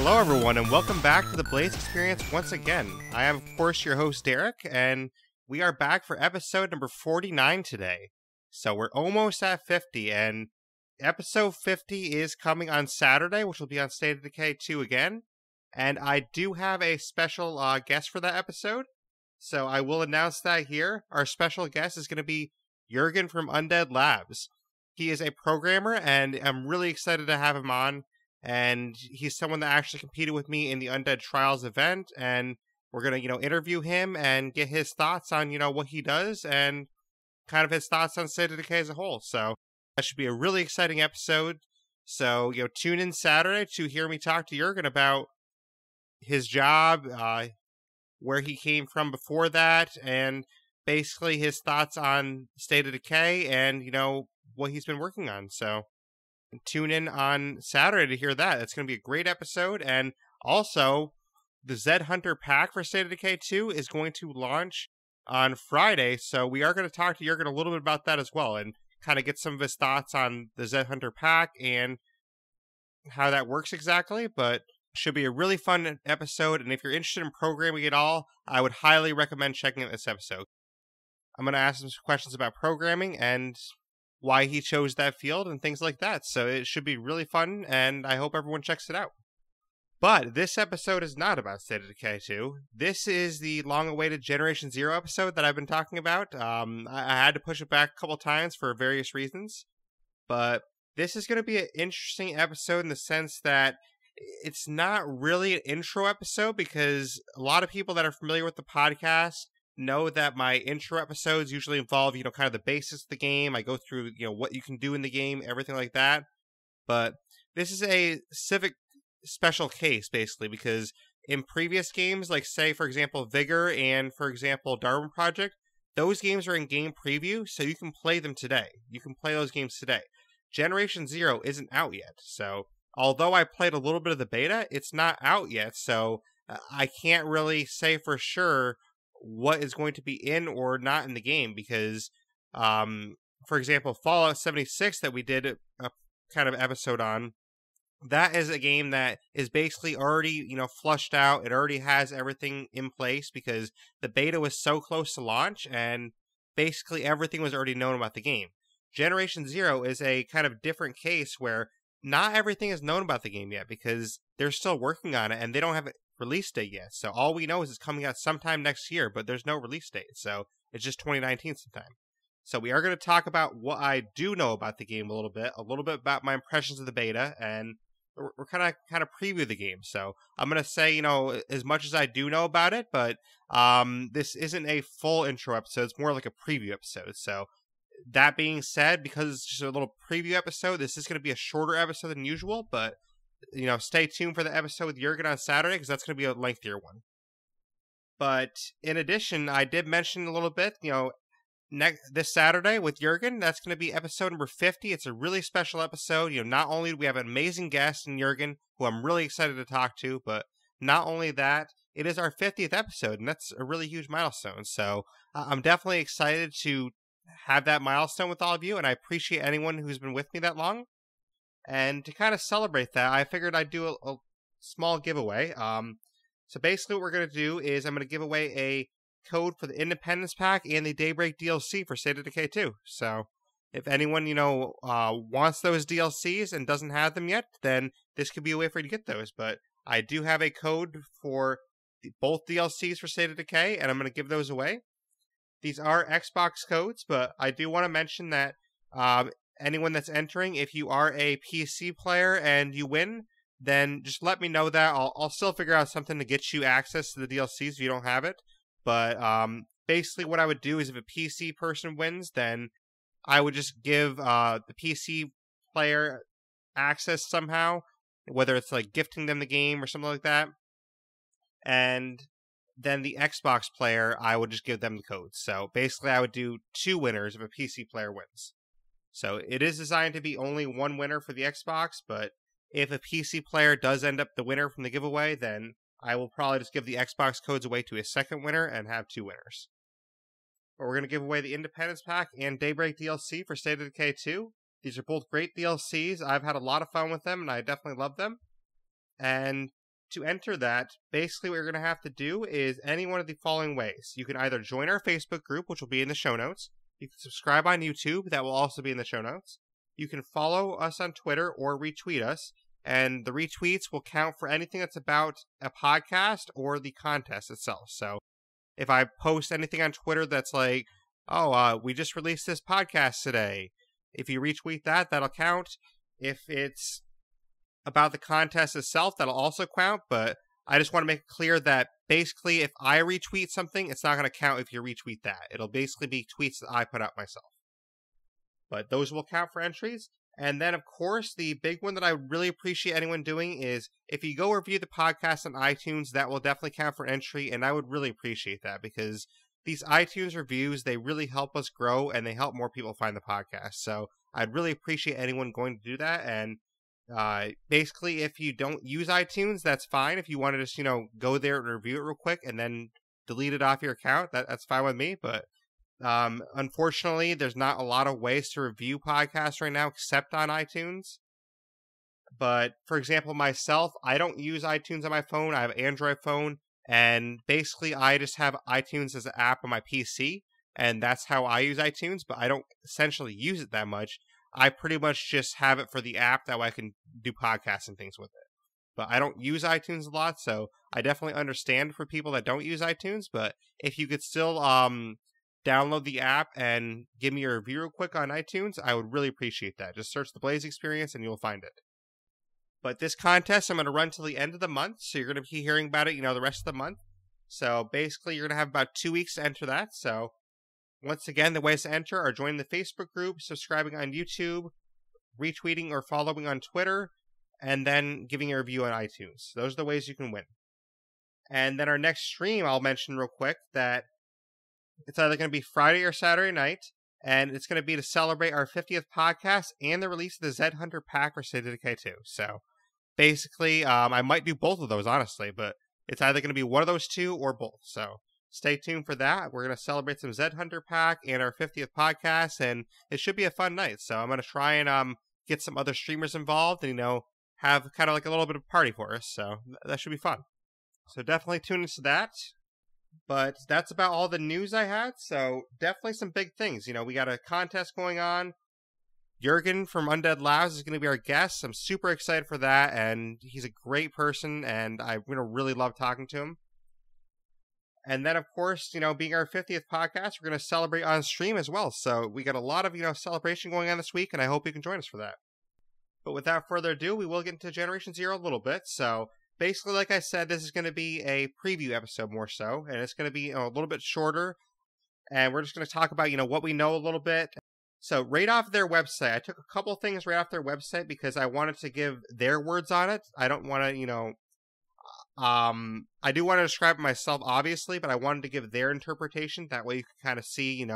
Hello everyone and welcome back to the Blaise XPerience once again. I am of course your host Derek, and we are back for episode number 49 today. So we're almost at 50, and episode 50 is coming on Saturday, which will be on State of Decay 2 again. And I do have a special guest for that episode, so I will announce that here. Our special guest is going to be Jurgen from Undead Labs. He is a programmer, and I'm really excited to have him on. And he's someone that actually competed with me in the Undead Trials event, and we're going to, interview him and get his thoughts on, what he does and kind of his thoughts on State of Decay as a whole. So that should be a really exciting episode. So, tune in Saturday to hear me talk to Jurgen about his job, where he came from before that, and basically his thoughts on State of Decay and, what he's been working on. So tune in on Saturday to hear that. It's going to be a great episode. And also, the Zed Hunter pack for State of Decay 2 is going to launch on Friday. So we are going to talk to Jurgen a little bit about that as well and kind of get some of his thoughts on the Zed Hunter pack and how that works exactly. But should be a really fun episode. And if you're interested in programming at all, I would highly recommend checking out this episode. I'm going to ask him some questions about programming and why he chose that field and things like that. So it should be really fun, and I hope everyone checks it out. But this episode is not about State of Decay 2. This is the long-awaited Generation Zero episode that I've been talking about. I had to push it back a couple times for various reasons. But this is going to be an interesting episode in the sense that it's not really an intro episode, because a lot of people that are familiar with the podcast know that my intro episodes usually involve, kind of the basics of the game. I go through, what you can do in the game, everything like that. But this is a special case, basically, because in previous games, like, say, for example, Vigor and, for example, Darwin Project, those games are in game preview, so you can play them today. You can play those games today. Generation Zero isn't out yet, so although I played a little bit of the beta, it's not out yet, so I can't really say for sure what is going to be in or not in the game, because for example, Fallout 76 that we did a kind of episode on, that is a game that is basically already flushed out. It already has everything in place because the beta was so close to launch and basically everything was already known about the game. Generation Zero is a kind of different case where not everything is known about the game yet because they're still working on it and they don't have release date yet. So all we know is it's coming out sometime next year, but there's no release date. So it's just 2019 sometime. So we are going to talk about what I do know about the game a little bit about my impressions of the beta, and we're kind of preview the game. So I'm going to say, as much as I do know about it, but this isn't a full intro episode. It's more like a preview episode. So that being said, because it's just a little preview episode, this is going to be a shorter episode than usual, but stay tuned for the episode with Jurgen on Saturday, because that's going to be a lengthier one. But in addition, I did mention a little bit, this Saturday with Jurgen, that's going to be episode number 50. It's a really special episode. Not only do we have an amazing guest in Jurgen, who I'm really excited to talk to, but not only that, it is our 50th episode, and that's a really huge milestone. So I'm definitely excited to have that milestone with all of you, and I appreciate anyone who's been with me that long. And to kind of celebrate that, I figured I'd do a small giveaway. So basically what we're going to do is I'm going to give away a code for the Independence Pack and the Daybreak DLC for State of Decay 2. So if anyone, wants those DLCs and doesn't have them yet, then this could be a way for you to get those. But I do have a code for both DLCs for State of Decay, and I'm going to give those away. These are Xbox codes, but I do want to mention that anyone that's entering, if you are a PC player and you win, then just let me know that. I'll still figure out something to get you access to the DLCs if you don't have it. But basically what I would do is if a PC person wins, then I would just give the PC player access somehow, whether it's like gifting them the game or something like that. And then the Xbox player, I would just give them the codes. So basically I would do 2 winners if a PC player wins. So it is designed to be only 1 winner for the Xbox, but if a PC player does end up the winner from the giveaway, then I will probably just give the Xbox codes away to a second winner and have 2 winners. But we're going to give away the Independence Pack and Daybreak DLC for State of Decay 2. These are both great DLCs. I've had a lot of fun with them, and I definitely love them. And to enter that, basically what you're going to have to do is any one of the following ways. You can either join our Facebook group, which will be in the show notes. You can subscribe on YouTube. That will also be in the show notes. You can follow us on Twitter or retweet us. And the retweets will count for anything that's about a podcast or the contest itself. So if I post anything on Twitter that's like, we just released this podcast today, if you retweet that, that'll count. If it's about the contest itself, that'll also count. But I just want to make it clear that basically if I retweet something, it's not going to count if you retweet that. It'll basically be tweets that I put out myself. But those will count for entries. And then, of course, the big one that I really appreciate anyone doing is if you go review the podcast on iTunes, that will definitely count for entry. And I would really appreciate that because these iTunes reviews, they really help us grow and they help more people find the podcast. So I'd really appreciate anyone going to do that. And basically, if you don't use iTunes, that's fine. If you want to just, go there and review it real quick and then delete it off your account, that's fine with me. But unfortunately, there's not a lot of ways to review podcasts right now except on iTunes. But for example, myself, I don't use iTunes on my phone. I have an Android phone, and basically I just have iTunes as an app on my PC, and that's how I use iTunes, but I don't essentially use it that much. I pretty much just have it for the app, that way I can do podcasts and things with it. But I don't use iTunes a lot, so I definitely understand for people that don't use iTunes, but if you could still download the app and give me a review real quick on iTunes, I would really appreciate that. Just search the Blaise XPerience and you'll find it. But this contest, I'm going to run till the end of the month, so you're going to be hearing about it, the rest of the month. So basically, you're going to have about 2 weeks to enter that. So once again, the ways to enter are joining the Facebook group, subscribing on YouTube, retweeting or following on Twitter, and then giving a review on iTunes. Those are the ways you can win. And then our next stream, I'll mention real quick that it's either going to be Friday or Saturday night, and it's going to be to celebrate our 50th podcast and the release of the Zed Hunter pack for State of Decay 2. So basically, I might do both of those, honestly, but it's either going to be one of those two or both. So stay tuned for that. We're going to celebrate some Zed Hunter pack and our 50th podcast, and it should be a fun night. So I'm going to try and get some other streamers involved and, have kind of like a little bit of a party for us. So that should be fun. So definitely tune into that. But that's about all the news I had, so definitely some big things. We got a contest going on. Jurgen from Undead Labs is going to be our guest. I'm super excited for that, and he's a great person, and I'm going to really love talking to him. And then, of course, being our 50th podcast, we're going to celebrate on stream as well. So we got a lot of, celebration going on this week, and I hope you can join us for that. But without further ado, we will get into Generation Zero a little bit, so basically, like I said, this is going to be a preview episode more so, and it's going to be a little bit shorter, and we're just going to talk about, what we know a little bit. So right off their website, I took a couple things right off their website because I wanted to give their words on it. I don't want to, I do want to describe it myself, obviously, but I wanted to give their interpretation. That way you can kind of see,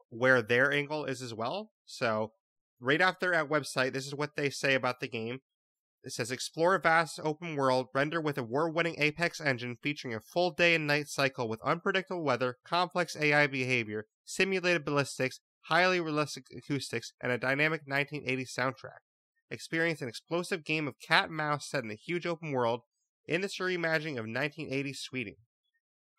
where their angle is as well. So right off their website, this is what they say about the game. It says, explore a vast open world, render with a award-winning Apex engine featuring a full day and night cycle with unpredictable weather, complex AI behavior, simulated ballistics, highly realistic acoustics, and a dynamic 1980s soundtrack. Experience an explosive game of cat and mouse set in a huge open world in this reimagining of 1980s Sweden.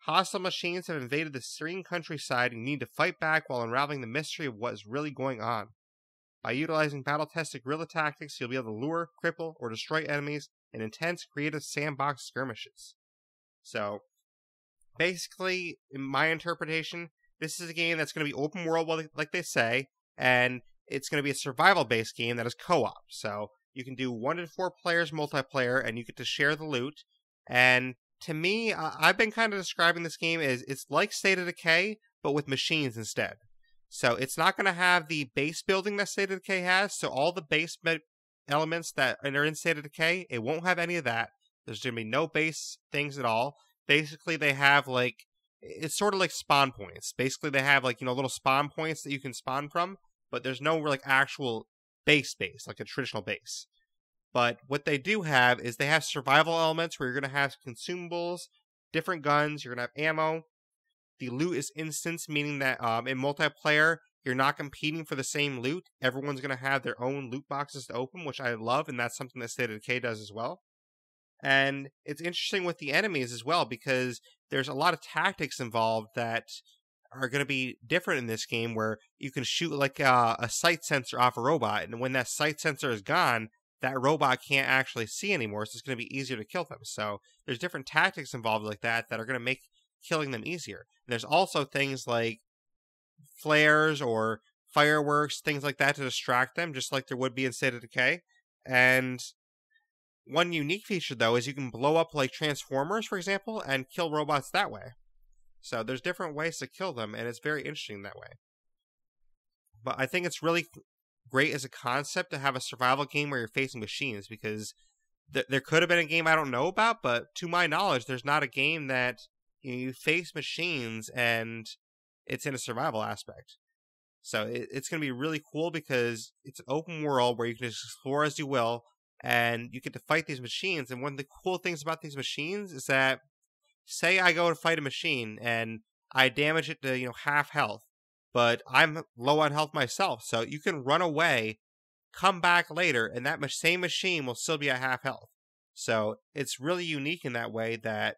Hostile machines have invaded the serene countryside and you need to fight back while unraveling the mystery of what is really going on. By utilizing battle-tested guerrilla tactics, you'll be able to lure, cripple, or destroy enemies in intense, creative sandbox skirmishes. So, basically, in my interpretation, this is a game that's going to be open world, like they say, and it's going to be a survival-based game that is co-op. So, you can do 1 to 4 players multiplayer, and you get to share the loot. And to me, I've been kind of describing this game as it's like State of Decay, but with machines instead. So it's not going to have the base building that State of Decay has. So all the base elements that are in State of Decay, it won't have any of that. There's going to be no base things at all. Basically, they have it's sort of like spawn points. Basically, they have little spawn points that you can spawn from, but there's no actual base, like a traditional base. But what they do have is they have survival elements where you're going to have consumables, different guns, you're going to have ammo. The loot is instance, meaning that in multiplayer, you're not competing for the same loot. Everyone's going to have their own loot boxes to open, which I love, and that's something that State of Decay does as well. And it's interesting with the enemies as well, because there's a lot of tactics involved that are going to be different in this game, where you can shoot like a sight sensor off a robot, and when that sight sensor is gone, that robot can't actually see anymore, so it's going to be easier to kill them. So there's different tactics involved like that that are going to make killing them easier. And there's also things like flares or fireworks, things like that to distract them, just like there would be in State of Decay. And one unique feature, though, is you can blow up like Transformers, for example, and kill robots that way. So there's different ways to kill them, and it's very interesting that way. But I think it's really great as a concept to have a survival game where you're facing machines, because there could have been a game I don't know about, but to my knowledge, there's not a game that you face machines and it's in a survival aspect. So it's going to be really cool because it's an open world where you can just explore as you will, and you get to fight these machines. And one of the cool things about these machines is that, say I go to fight a machine and I damage it to, half health, but I'm low on health myself. So you can run away, come back later, and that same machine will still be at half health. So it's really unique in that way that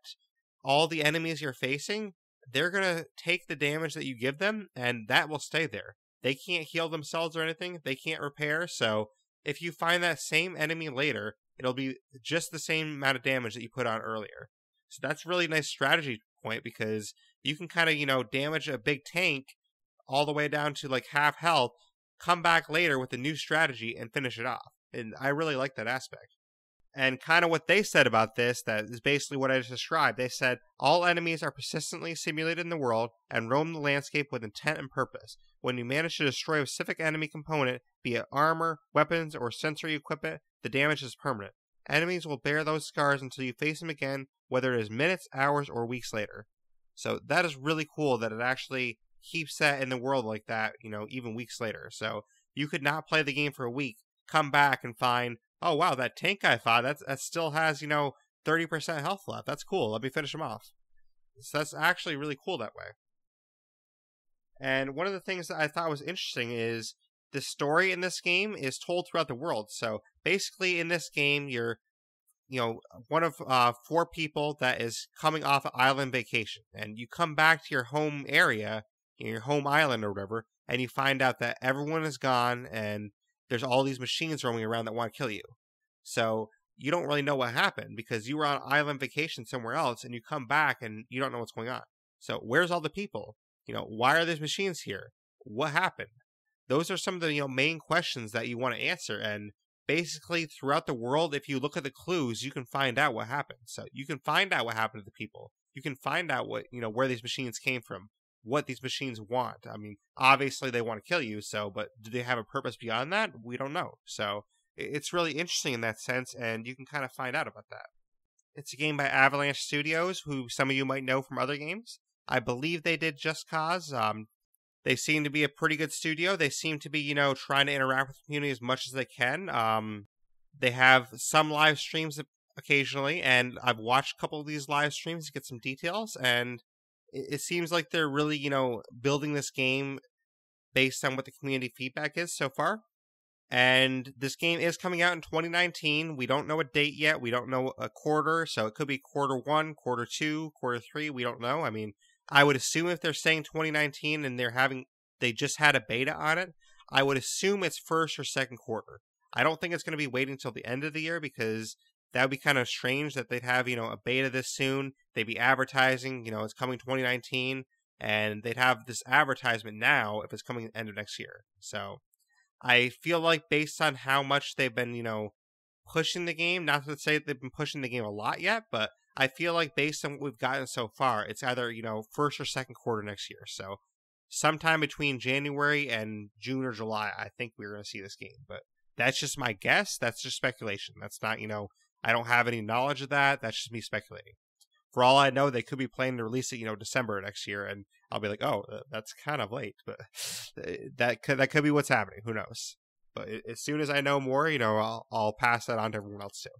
all the enemies you're facing, they're going to take the damage that you give them, and that will stay there. They can't heal themselves or anything. They can't repair. So if you find that same enemy later, it'll be just the same amount of damage that you put on earlier. So that's a really nice strategy point, because you can kind of, damage a big tank all the way down to like half health, come back later with a new strategy and finish it off. And I really like that aspect. And kind of what they said about this, that is basically what I just described. They said, all enemies are persistently simulated in the world and roam the landscape with intent and purpose. When you manage to destroy a specific enemy component, be it armor, weapons, or sensory equipment, the damage is permanent. Enemies will bear those scars until you face them again, whether it is minutes, hours, or weeks later. So that is really cool that it actually keeps that in the world like that, even weeks later. So you could not play the game for a week, come back and find, oh wow, that tank I fought, that still has, 30% health left. That's cool. Let me finish him off. So that's actually really cool that way. And one of the things that I thought was interesting is the story in this game is told throughout the world. So basically in this game, you're one of 4 people that is coming off an island vacation, and you come back to your home area, your home island or whatever, and you find out that everyone is gone and there's all these machines roaming around that want to kill you. So you don't really know what happened because you were on island vacation somewhere else, and you come back and you don't know what's going on. So where's all the people? Why are these machines here? What happened? Those are some of the main questions that you want to answer. And basically throughout the world, if you look at the clues, you can find out what happened. So you can find out what happened to the people. You can find out what, where these machines came from, what these machines want. I mean, obviously they want to kill you, but do they have a purpose beyond that? We don't know. So it's really interesting in that sense, and you can kind of find out about that. It's a game by Avalanche Studios, who some of you might know from other games. I believe they did Just Cause. They seem to be a pretty good studio. They seem to be, trying to interact with the community as much as they can. They have some live streams occasionally, and I've watched a couple of these live streams to get some details, and it seems like they're really, building this game based on what the community feedback is so far. And this game is coming out in 2019. We don't know a date yet. We don't know a quarter, so it could be Q1, Q2, Q3. We don't know. I mean, I would assume if they're saying 2019 and they just had a beta on it, I would assume it's first or second quarter. I don't think it's going to be waiting until the end of the year, because that would be kind of strange that they'd have, a beta this soon. They'd be advertising, it's coming 2019, and they'd have this advertisement now if it's coming at the end of next year. So I feel like based on how much they've been, pushing the game, not to say they've been pushing the game a lot yet, but I feel like based on what we've gotten so far, it's either, first or second quarter next year. So sometime between January and June or July, I think we're going to see this game. But that's just my guess. That's just speculation. That's not, I don't have any knowledge of that. That's just me speculating. For all I know, they could be planning to release it, December next year, and I'll be like, oh, that's kind of late. But that could be what's happening. Who knows? But as soon as I know more, I'll pass that on to everyone else too.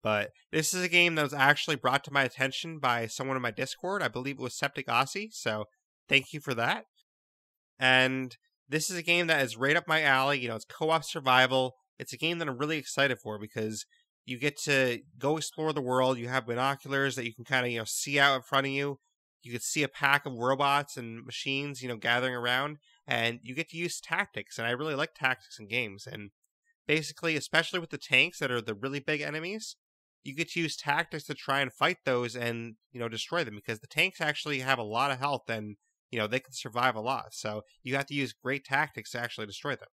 But this is a game that was actually brought to my attention by someone in my Discord. I believe it was Septic Aussie, so thank you for that. And this is a game that is right up my alley. It's co-op survival. It's a game that I'm really excited for because You get to go explore the world. You have binoculars that you can kind of, see out in front of you. You can see a pack of robots and machines, gathering around, and you get to use tactics. And I really like tactics in games. And basically, especially with the tanks that are the really big enemies, you get to use tactics to try and fight those and, destroy them, because the tanks actually have a lot of health and, they can survive a lot. So you have to use great tactics to actually destroy them.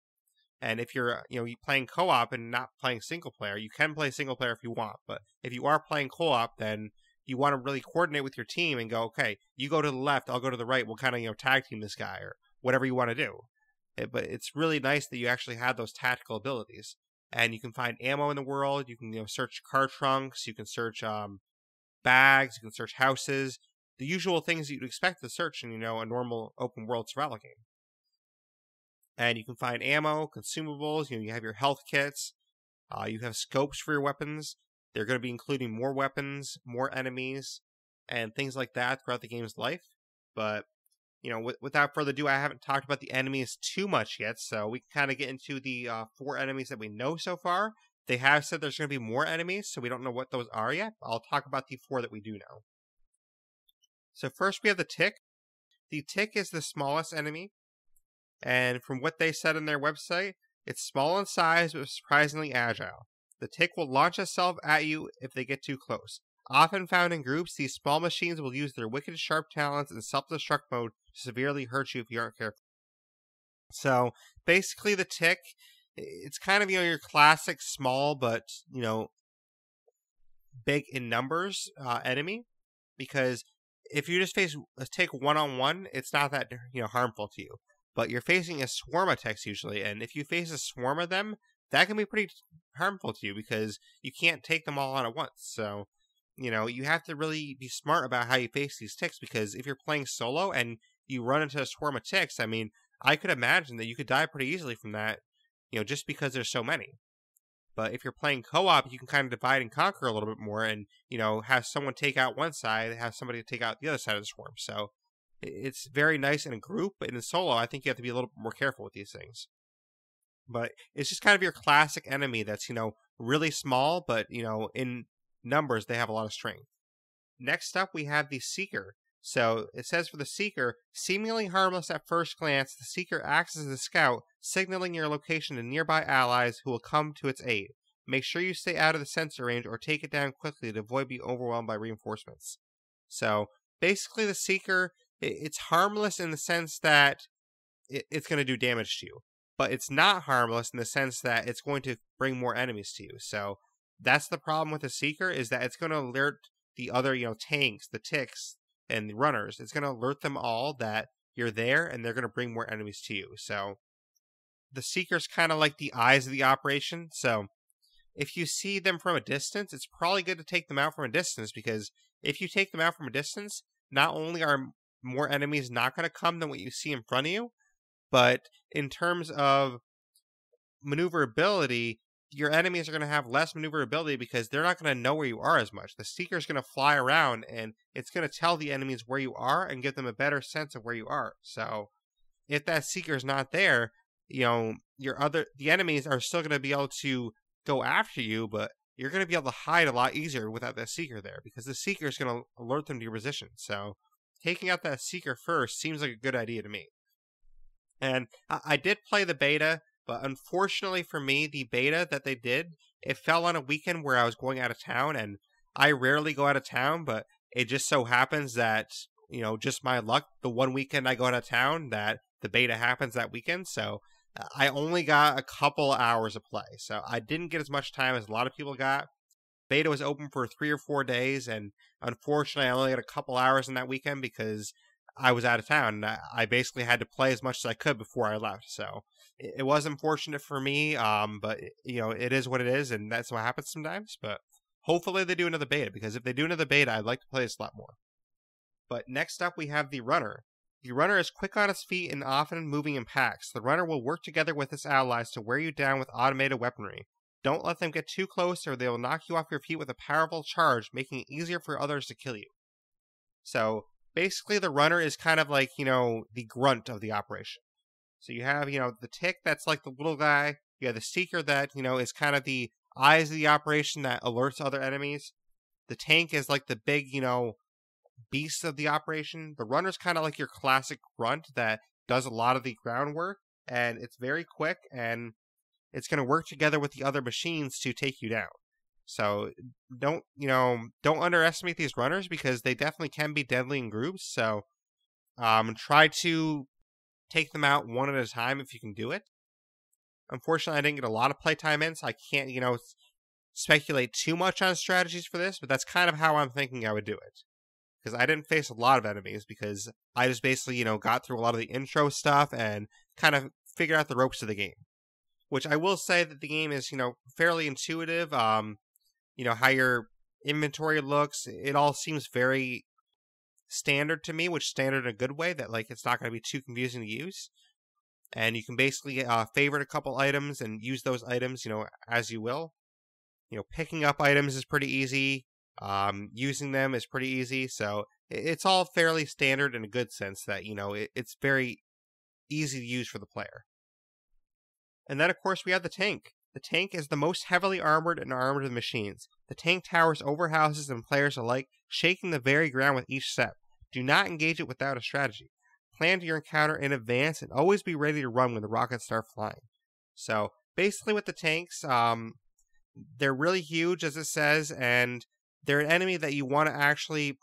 And if you're, you playing co-op and not playing single player, you can play single player if you want. But if you are playing co-op, then you want to really coordinate with your team and go, okay, you go to the left, I'll go to the right. We'll kind of, tag team this guy or whatever you want to do. But it's really nice that you actually have those tactical abilities. And you can find ammo in the world. You can, search car trunks. You can search bags. You can search houses. The usual things that you'd expect to search in, a normal open world survival game. And you can find ammo, consumables, you have your health kits, you have scopes for your weapons. They're going to be including more weapons, more enemies, and things like that throughout the game's life. But, without further ado, I haven't talked about the enemies too much yet, so we can kind of get into the 4 enemies that we know so far. They have said there's going to be more enemies, so we don't know what those are yet. I'll talk about the 4 that we do know. So first we have the Tick. The Tick is the smallest enemy. And from what they said on their website, it's small in size but surprisingly agile. The Tick will launch itself at you if they get too close. Often found in groups, these small machines will use their wicked sharp talons in self-destruct mode to severely hurt you if you aren't careful. So basically the Tick, it's kind of, your classic small but, big in numbers enemy. Because if you just face a Tick one-on-one, it's not that, harmful to you. But you're facing a swarm of ticks usually, and if you face a swarm of them, that can be pretty harmful to you because you can't take them all on at once. So, you have to really be smart about how you face these ticks, because if you're playing solo and you run into a swarm of ticks, I could imagine that you could die pretty easily from that, just because there's so many. But if you're playing co-op, you can kind of divide and conquer a little bit more and, have someone take out one side, have somebody take out the other side of the swarm. So it's very nice in a group, but in a solo, I think you have to be a little bit more careful with these things. But it's just kind of your classic enemy that's, really small, but, in numbers, they have a lot of strength. Next up, we have the Seeker. So it says for the Seeker, seemingly harmless at first glance, the Seeker acts as a scout, signaling your location to nearby allies who will come to its aid. Make sure you stay out of the sensor range or take it down quickly to avoid being overwhelmed by reinforcements. So basically the Seeker, it's harmless in the sense that it's going to do damage to you. But it's not harmless in the sense that it's going to bring more enemies to you. So that's the problem with the Seeker, is that it's going to alert the other, tanks, the ticks, and the runners. It's going to alert them all that you're there, and they're going to bring more enemies to you. So the Seeker's kind of like the eyes of the operation. So if you see them from a distance, it's probably good to take them out from a distance, because if you take them out from a distance, not only are more enemies not going to come than what you see in front of you, but in terms of maneuverability, your enemies are going to have less maneuverability because they're not going to know where you are as much. The Seeker's going to fly around, and it's going to tell the enemies where you are and give them a better sense of where you are. So if that Seeker's not there, the enemies are still going to be able to go after you, but you're going to be able to hide a lot easier without that Seeker there, because the Seeker is going to alert them to your position. So taking out that Seeker first seems like a good idea to me. And I did play the beta, but unfortunately for me, the beta that they did, it fell on a weekend where I was going out of town, and I rarely go out of town, but it just so happens that, just my luck, the one weekend I go out of town, that the beta happens that weekend. So I only got a couple hours of play. So I didn't get as much time as a lot of people got. Beta was open for 3 or 4 days, and unfortunately I only got a couple hours in that weekend because I was out of town. I basically had to play as much as I could before I left. So it was unfortunate for me, but it is what it is, and that's what happens sometimes. But hopefully they do another beta, because if they do another beta, I'd like to play this a lot more. But next up, we have the Runner. The Runner is quick on its feet and often moving in packs. The Runner will work together with its allies to wear you down with automated weaponry. Don't let them get too close, or they will knock you off your feet with a powerful charge, making it easier for others to kill you. So basically, the Runner is kind of like, the grunt of the operation. So you have, the Tick that's like the little guy. You have the Seeker that, is kind of the eyes of the operation that alerts other enemies. The tank is like the big, beast of the operation. The runner's kind of like your classic grunt that does a lot of the groundwork, and it's very quick, and it's going to work together with the other machines to take you down. So don't underestimate these runners, because they definitely can be deadly in groups. So try to take them out one at a time if you can do it. Unfortunately, I didn't get a lot of playtime in, so I can't, speculate too much on strategies for this, but that's kind of how I'm thinking I would do it. Because I didn't face a lot of enemies, because I just basically, got through a lot of the intro stuff and kind of figured out the ropes of the game. Which I will say that the game is, fairly intuitive. How your inventory looks, it all seems very standard to me, which standard in a good way, that like it's not going to be too confusing to use. And you can basically favorite a couple items and use those items, as you will. Picking up items is pretty easy. Using them is pretty easy. So it's all fairly standard in a good sense that, it's very easy to use for the player. And then, of course, we have the tank. The tank is the most heavily armored and armored of the machines. The tank towers over houses and players alike, shaking the very ground with each step. Do not engage it without a strategy. Plan your encounter in advance and always be ready to run when the rockets start flying. So, basically with the tanks, they're really huge, as it says, and they're an enemy that you want to actually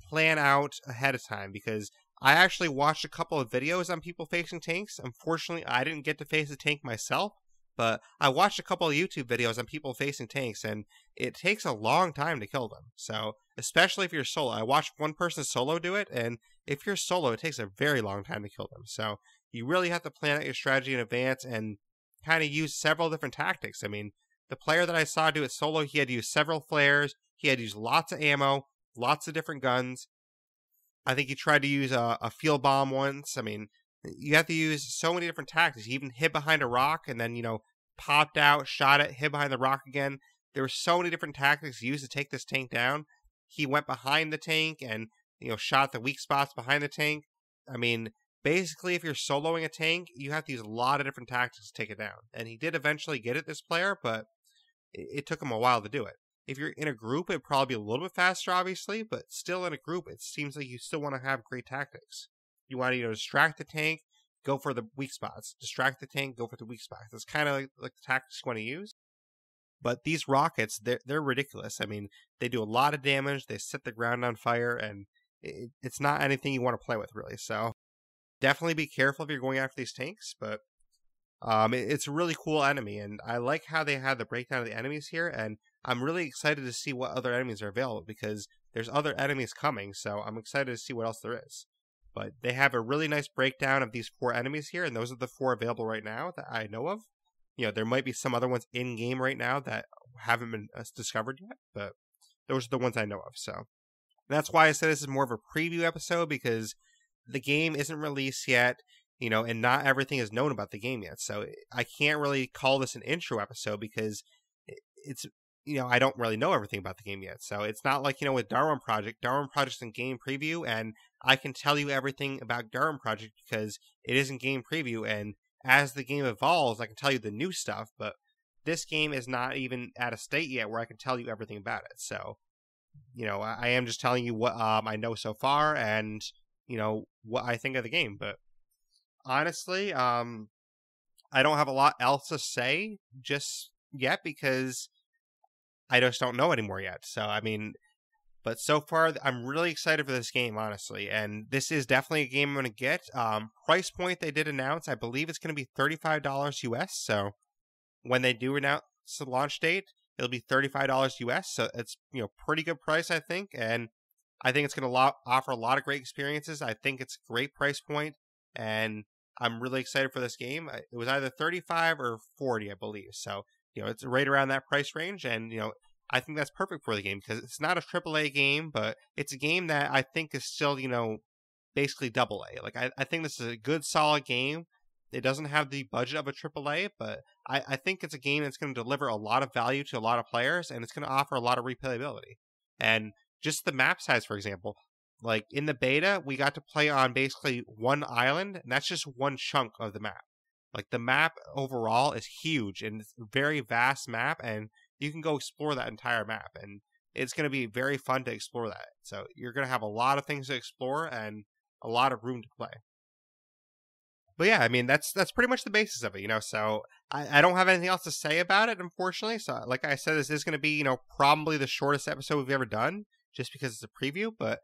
plan out ahead of time, because I actually watched a couple of videos on people facing tanks. Unfortunately, I didn't get to face a tank myself, but I watched a couple of YouTube videos on people facing tanks, and it takes a long time to kill them. So, especially if you're solo. I watched one person solo do it, and if you're solo, it takes a very long time to kill them. So, you really have to plan out your strategy in advance and kind of use several different tactics. I mean, the player that I saw do it solo, he had to use several flares, he had to use lots of ammo, lots of different guns. I think he tried to use a field bomb once. I mean, you have to use so many different tactics. He even hid behind a rock and then, popped out, shot it, hid behind the rock again. There were so many different tactics used to take this tank down. He went behind the tank and, shot the weak spots behind the tank. I mean, basically, if you're soloing a tank, you have to use a lot of different tactics to take it down. And he did eventually get it, this player, but it took him a while to do it. If you're in a group, it'd probably be a little bit faster, obviously, but still in a group, it seems like you still want to have great tactics. You want to, distract the tank, go for the weak spots. Distract the tank, go for the weak spots. That's kind of like the tactics you want to use. But these rockets, they're ridiculous. I mean, they do a lot of damage, they set the ground on fire, and it's not anything you want to play with, really. So definitely be careful if you're going after these tanks, but it's a really cool enemy, and I like how they have the breakdown of the enemies here, and I'm really excited to see what other enemies are available, because there's other enemies coming, so I'm excited to see what else there is. But they have a really nice breakdown of these 4 enemies here, and those are the 4 available right now that I know of. There might be some other ones in-game right now that haven't been discovered yet, but those are the ones I know of, so. That's why I said this is more of a preview episode, because the game isn't released yet, and not everything is known about the game yet. So I can't really call this an intro episode, because it's, I don't really know everything about the game yet. So it's not like, with Darwin Project's in game preview, and I can tell you everything about Darwin Project because it is in game preview, and as the game evolves, I can tell you the new stuff, but this game is not even at a state yet where I can tell you everything about it. So, I am just telling you what I know so far and, what I think of the game. But honestly, I don't have a lot else to say just yet, because I just don't know anymore yet. So, I mean, but so far, I'm really excited for this game, honestly. And this is definitely a game I'm going to get. Price point they did announce, I believe it's going to be $35 US. So when they do announce the launch date, it'll be $35 US. So it's, pretty good price, I think. And I think it's going to offer a lot of great experiences. I think it's a great price point, and I'm really excited for this game. It was either 35 or 40, I believe. So, it's right around that price range, and, I think that's perfect for the game, because it's not a AAA game, but it's a game that I think is still, basically AA. Like, I think this is a good, solid game. It doesn't have the budget of a AAA, but I think it's a game that's going to deliver a lot of value to a lot of players, and it's going to offer a lot of replayability. And just the map size, for example, like in the beta, we got to play on basically one island, and that's just one chunk of the map. Like, the map overall is huge, and it's a very vast map, and you can go explore that entire map, and it's going to be very fun to explore that. So you're going to have a lot of things to explore and a lot of room to play. But yeah, I mean, that's pretty much the basis of it, so I don't have anything else to say about it, unfortunately. So like I said, this is going to be, probably the shortest episode we've ever done, just because it's a preview, but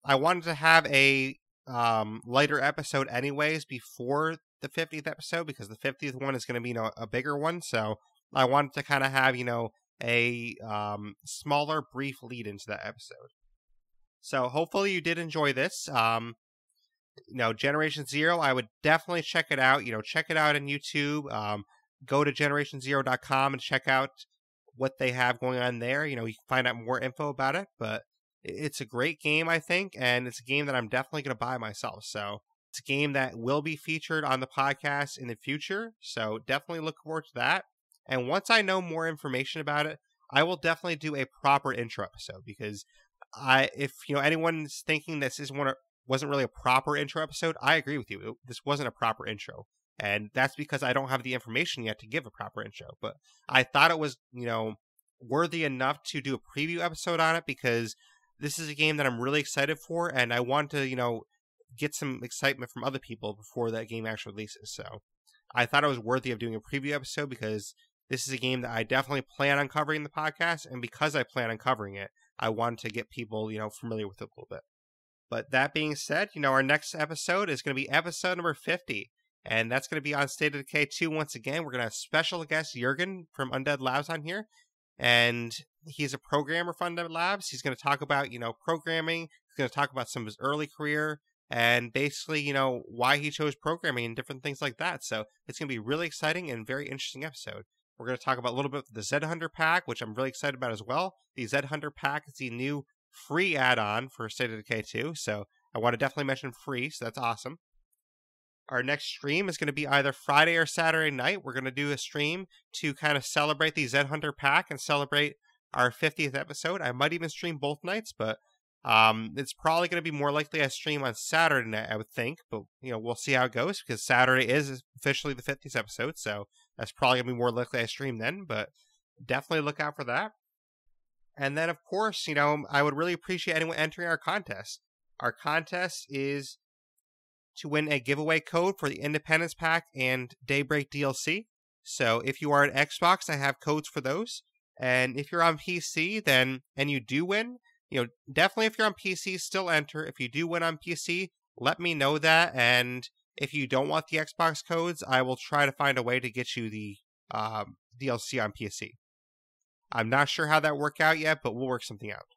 I wanted to have a lighter episode anyways before the 50th episode, because the 50th one is going to be, a bigger one. So I wanted to kind of have, a smaller, brief lead into that episode. So hopefully you did enjoy this. Generation Zero, I would definitely check it out. Check it out on YouTube. Go to generationsero.com and check out what they have going on there. You can find out more info about it, but it's a great game, I think, and it's a game that I'm definitely going to buy myself. So it's a game that will be featured on the podcast in the future. So definitely look forward to that. And once I know more information about it, I will definitely do a proper intro episode, because if anyone's thinking this wasn't really a proper intro episode, I agree with you. This wasn't a proper intro. And that's because I don't have the information yet to give a proper intro. But I thought it was, worthy enough to do a preview episode on it, because this is a game that I'm really excited for, and I want to, get some excitement from other people before that game actually releases. So I thought it was worthy of doing a preview episode, because this is a game that I definitely plan on covering in the podcast, and because I plan on covering it, I want to get people, familiar with it a little bit. But that being said, our next episode is going to be episode number 50. And that's going to be on State of Decay 2 once again. We're going to have special guest Jurgen from Undead Labs on here. And he's a programmer for Undead Labs. He's going to talk about, programming. He's going to talk about some of his early career and basically, why he chose programming and different things like that. So it's going to be a really exciting and very interesting episode. We're going to talk about a little bit of the Z Hunter pack, which I'm really excited about as well. The Z Hunter pack is the new free add-on for State of Decay 2, so I want to definitely mention free, so that's awesome. Our next stream is going to be either Friday or Saturday night. We're going to do a stream to kind of celebrate the Z Hunter pack and celebrate our 50th episode. I might even stream both nights, but it's probably going to be more likely I stream on Saturday night, I would think, but we'll see how it goes, because Saturday is officially the 50th episode, so that's probably going to be more likely I stream then, but definitely look out for that. And then, of course, I would really appreciate anyone entering our contest. Our contest is to win a giveaway code for the Independence Pack and Daybreak DLC. So if you are an Xbox, I have codes for those. And if you're on PC, and you do win, definitely if you're on PC, still enter. If you do win on PC, let me know that. And if you don't want the Xbox codes, I will try to find a way to get you the DLC on PC. I'm not sure how that worked out yet, but we'll work something out.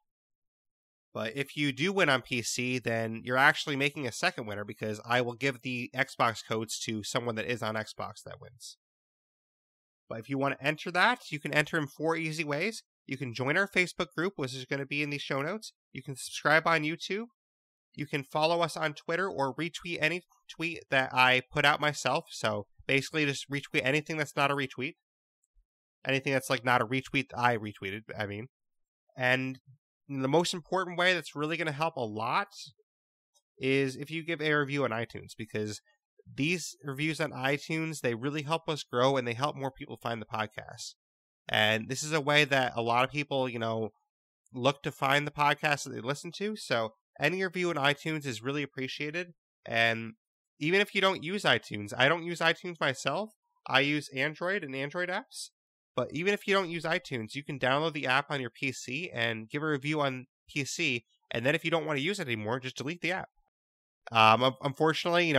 But if you do win on PC, then you're actually making a second winner, because I will give the Xbox codes to someone that is on Xbox that wins. But if you want to enter that, you can enter in 4 easy ways. You can join our Facebook group, which is going to be in the show notes. You can subscribe on YouTube. You can follow us on Twitter or retweet any tweet that I put out myself. So basically just retweet anything that's not a retweet. Anything that's not a retweet I retweeted, I mean. And the most important way that's really going to help a lot is if you give a review on iTunes, because these reviews on iTunes, they really help us grow and they help more people find the podcast. And this is a way that a lot of people, look to find the podcast that they listen to. So any review on iTunes is really appreciated. And even if you don't use iTunes, I don't use iTunes myself. I use Android and Android apps. But even if you don't use iTunes, you can download the app on your PC and give a review on PC. And then if you don't want to use it anymore, just delete the app. Unfortunately,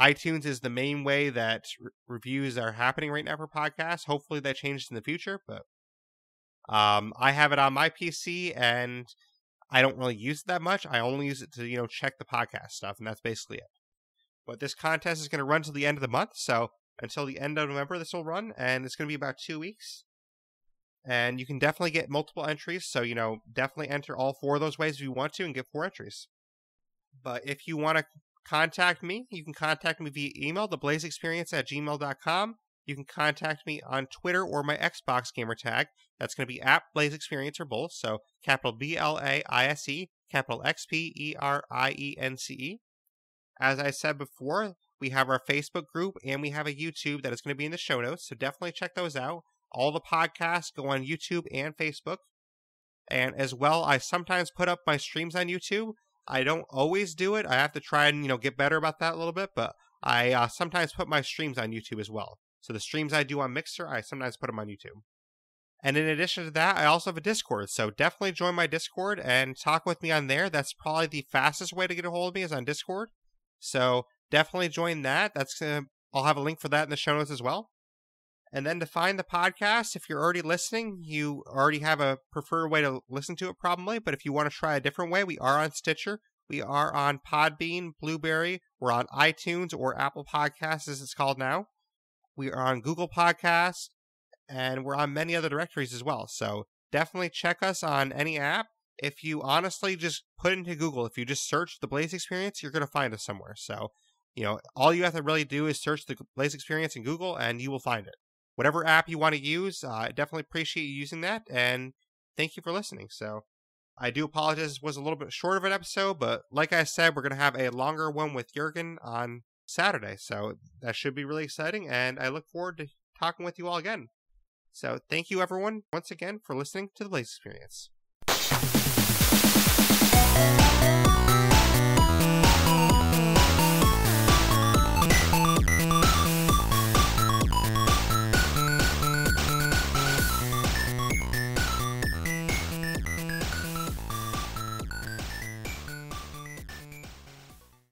iTunes is the main way that reviews are happening right now for podcasts. Hopefully that changes in the future. But I have it on my PC and I don't really use it that much. I only use it to, check the podcast stuff. And that's basically it. But this contest is going to run till the end of the month. So until the end of November, this will run, and it's going to be about 2 weeks. And you can definitely get multiple entries, so, definitely enter all 4 of those ways if you want to and get 4 entries. But if you want to contact me, you can contact me via email, theblaiseexperience@gmail.com. You can contact me on Twitter or my Xbox gamer tag. That's going to be @BlaiseXperience or both, so capital BLAISE, capital XPerience. As I said before, we have our Facebook group, and we have a YouTube that is going to be in the show notes, so definitely check those out. All the podcasts go on YouTube and Facebook. And as well, I sometimes put up my streams on YouTube. I don't always do it. I have to try and, get better about that a little bit, but I sometimes put my streams on YouTube as well. So the streams I do on Mixer, I sometimes put them on YouTube. And in addition to that, I also have a Discord. So definitely join my Discord and talk with me on there. That's probably the fastest way to get a hold of me is on Discord. So definitely join that. I'll have a link for that in the show notes as well. And then to find the podcast, if you're already listening, you already have a preferred way to listen to it probably. But if you want to try a different way, we are on Stitcher. We are on Podbean, Blueberry. We're on iTunes or Apple Podcasts as it's called now. We are on Google Podcasts. And we're on many other directories as well. So definitely check us on any app. If you honestly just put into Google, if you just search the Blaise XPerience, you're going to find us somewhere. So, all you have to really do is search the Blaise XPerience in Google and you will find it. Whatever app you want to use, I definitely appreciate you using that. And thank you for listening. So I do apologize. It was a little bit short of an episode, but like I said, we're going to have a longer one with Jurgen on Saturday. So that should be really exciting. And I look forward to talking with you all again. So thank you, everyone, once again for listening to the Blaise XPerience.